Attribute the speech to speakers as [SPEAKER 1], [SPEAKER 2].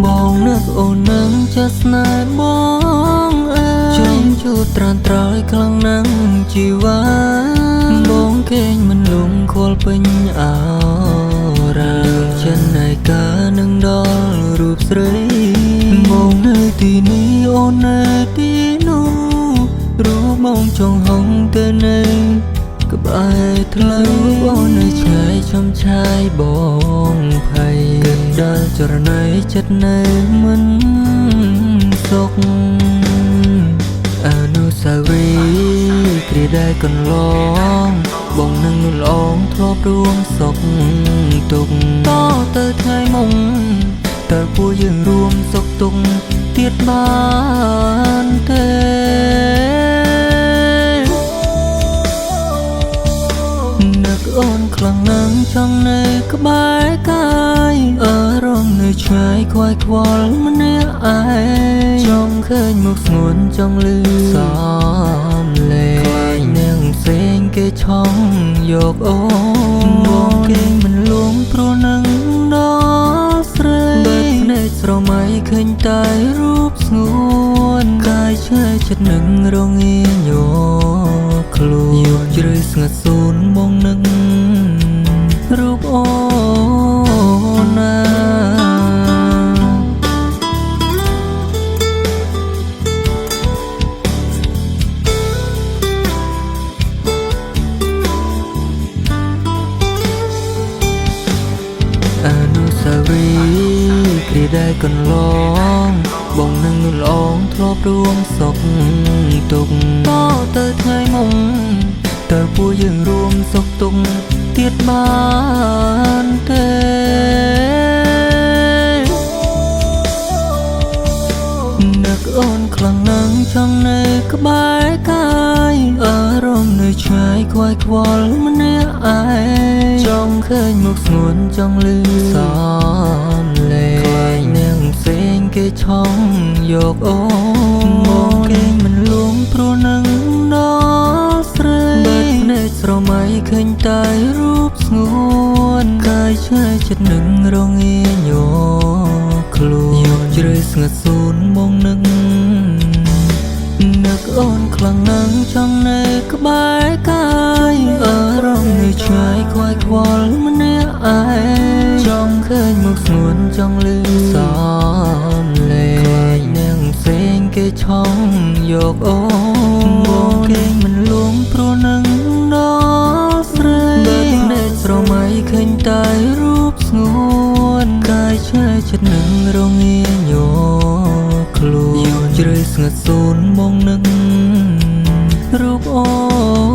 [SPEAKER 1] បងនឹកអូននឹងចាស់ស្នេហ៍បងអើយចង់ជួបត្រានត្រោយខ្លាំងណាស់ជីវ៉ាបងគេងមិនលំខលពេញអរ៉ាចិនឯកានឹងដល់រូបស្រីបងនៅទីនេះអូននៅទីនោះរូបបងចង់ហងទៅនៅក្បែរថ្លៃអូននៅឆ្ងាយចំឆាយបងភ័យគិតដល់ចរណៃចិត្តនៅមិនសុខអនុស្សាវរីយ៍គ្រាដែលកន្លងបងនឹងលងធ្លាប់រួមសុខទុក្ខតទៅថ្ងៃមុំតើពួកយើងរួមសុខទុក្ខទៀតបានទេនឹកអូនខ្លាំងណាស់ចង់នៅក្បែរកាយអារម្មណ៍នៅឆ្ងាយខ្វាយខ្វល់ម្នាក់ឯងចង់ឃើញមុខស្ងួនចង់លឺសំឡេងនាងផ្សេងគេឆောင်းយកអូនមកគេមិនលួងព្រោះនឹងដល់ស្រីបិទភ្នែកស្រមៃឃើញតែរូបស្ងួនកាយឆ្ងាយចិត្តនឹងរងាយកខ្លួនយកជ្រៅស្ងាត់សូន្យមកនឹងរូបអូនណាអនុស្សាវរីយ៍គ្រាដែលកន្លងបងនឹងលងធ្លាប់រួមសុខទុក្ខតទៅថ្ងៃមុំតើពួកយើងរួមសុខទុក្ខទៀតបានទេនឹកអូនខ្លាំងណាស់ចង់នៅក្បែរកាយអារម្មណ៍នៅឆ្ងាយខ្វាយខ្វល់ម្នាក់ឯងចង់ឃើញមុខស្ងួនចង់លឺសំឡេងនាងផ្សេងគេឆောင်းយកអូនមកគេមិនលួងព្រោះនឹងដល់ស្រីបិទភ្នែកស្រមៃឃើញតែរូបស្ងួនកាយឆ្ងាយចិត្តនឹងរងាយកខ្លួនយកជ្រៅស្ងាត់សូន្យមកនឹងនឹកអូនខ្លាំងណាស់ចង់នៅក្បែរកាយអារម្មណ៍នៅឆ្ងាយខ្វាយខ្វល់ម្នាក់ឯងចង់ឃើញមុខស្ងួនចង់លឺសំឡេងនាងផ្សេងគេឆောင်းយកអូនមកគេមិនលួងព្រោះនឹងដល់ស្រីបិទភ្នែកស្រមៃឃើញតែរូបស្ងួនកាយឆ្ងាយចិត្តនឹងរងាយកខ្លួនយកជ្រៅស្ងាត់សូន្យមកនឹងរូបអូន